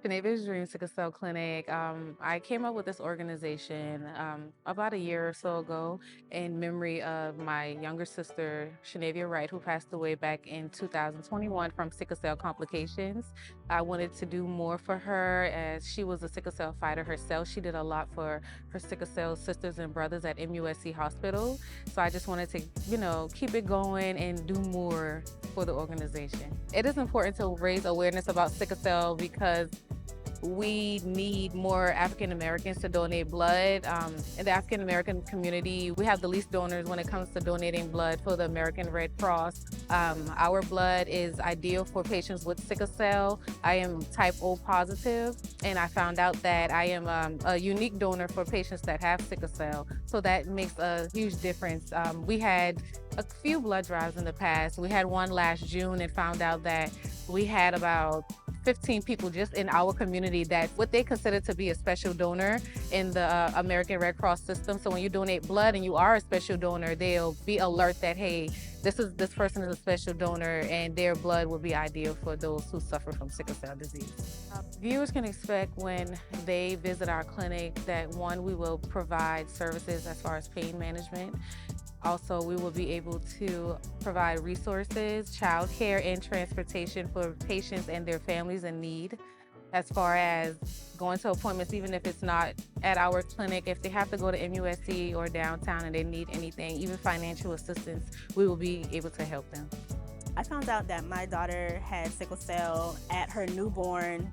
Shanavia's Dream Sickle Cell Clinic. I came up with this organization about a year or so ago in memory of my younger sister, Shanavia Wright, who passed away back in 2021 from sickle cell complications. I wanted to do more for her as she was a sickle cell fighter herself. She did a lot for her sickle cell sisters and brothers at MUSC Hospital. So I just wanted to, keep it going and do more for the organization. It is important to raise awareness about sickle cell because we need more African Americans to donate blood. In the African American community, we have the least donors when it comes to donating blood for the American Red Cross. Our blood is ideal for patients with sickle cell. I am type O positive, and I found out that I am a unique donor for patients that have sickle cell. So that makes a huge difference. We had a few blood drives in the past. We had one last June and found out that we had about 15 people just in our community that what they consider to be a special donor in the American Red Cross system. So when you donate blood and you are a special donor, they'll be alert that, hey, this person is a special donor and their blood will be ideal for those who suffer from sickle cell disease. Viewers can expect when they visit our clinic that one, we will provide services as far as pain management. Also, we will be able to provide resources, childcare, and transportation for patients and their families in need. As far as going to appointments, even if it's not at our clinic, if they have to go to MUSC or downtown and they need anything, even financial assistance, we will be able to help them. I found out that my daughter had sickle cell at her newborn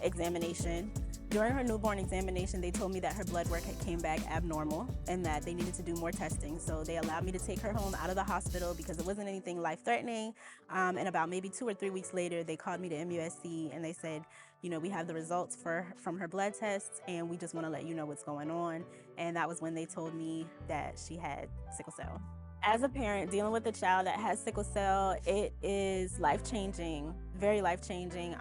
examination. During her newborn examination, they told me that her blood work had came back abnormal and that they needed to do more testing. So they allowed me to take her home out of the hospital because it wasn't anything life-threatening. And about maybe 2 or 3 weeks later, they called me to MUSC and they said, we have the results from her blood tests and we just want to let you know what's going on. And that was when they told me that she had sickle cell. As a parent dealing with a child that has sickle cell, it is life-changing, very life-changing.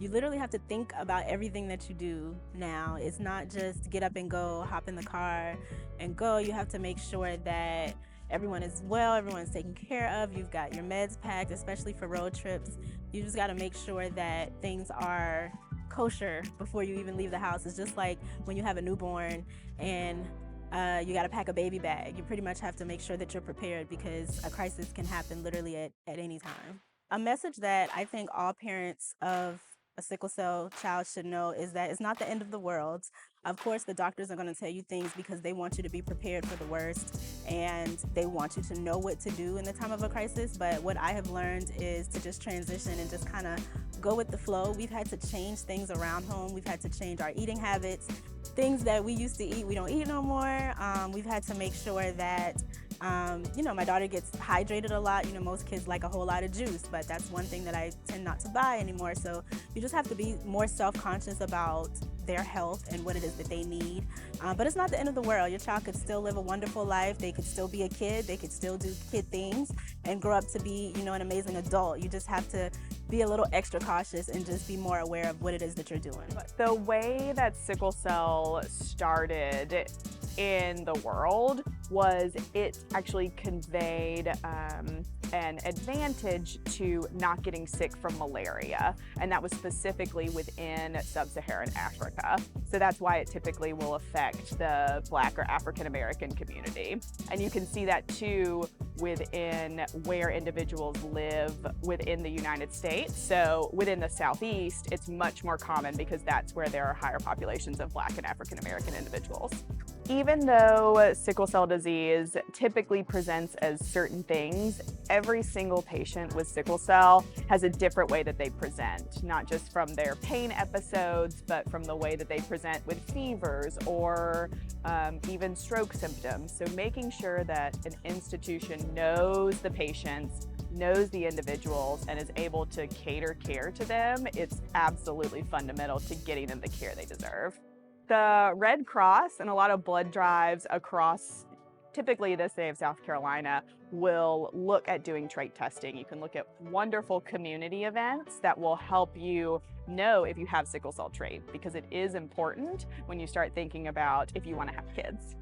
You literally have to think about everything that you do now. It's not just get up and go, hop in the car and go. You have to make sure that everyone is well, everyone's taken care of. You've got your meds packed, especially for road trips. You just gotta make sure that things are kosher before you even leave the house. It's just like when you have a newborn and you got to pack a baby bag. You pretty much have to make sure that you're prepared because a crisis can happen literally at any time. A message that I think all parents of a sickle cell child should know is that it's not the end of the world. Of course, the doctors are going to tell you things because they want you to be prepared for the worst and they want you to know what to do in the time of a crisis. But what I have learned is to just transition and just kind of go with the flow. We've had to change things around home. We've had to change our eating habits. Things that we used to eat, we don't eat no more. We've had to make sure that my daughter gets hydrated a lot. Most kids like a whole lot of juice, but that's one thing that I tend not to buy anymore. So you just have to be more self-conscious about their health and what it is that they need. But it's not the end of the world. Your child could still live a wonderful life. They could still be a kid. They could still do kid things and grow up to be, an amazing adult. You just have to be a little extra cautious and just be more aware of what it is that you're doing. The way that sickle cell started in the world was it actually conveyed an advantage to not getting sick from malaria, and that was specifically within sub-Saharan Africa. So that's why it typically will affect the Black or African American community. And you can see that too within where individuals live within the United States. So within the Southeast, it's much more common because that's where there are higher populations of Black and African American individuals. Even though sickle cell disease typically presents as certain things, every single patient with sickle cell has a different way that they present, not just from their pain episodes, but from the way that they present with fevers or even stroke symptoms. So making sure that an institution knows the patients, knows the individuals, and is able to cater care to them, it's absolutely fundamental to getting them the care they deserve. The Red Cross and a lot of blood drives across typically the state of South Carolina will look at doing trait testing. You can look at wonderful community events that will help you know if you have sickle cell trait, because it is important when you start thinking about if you want to have kids.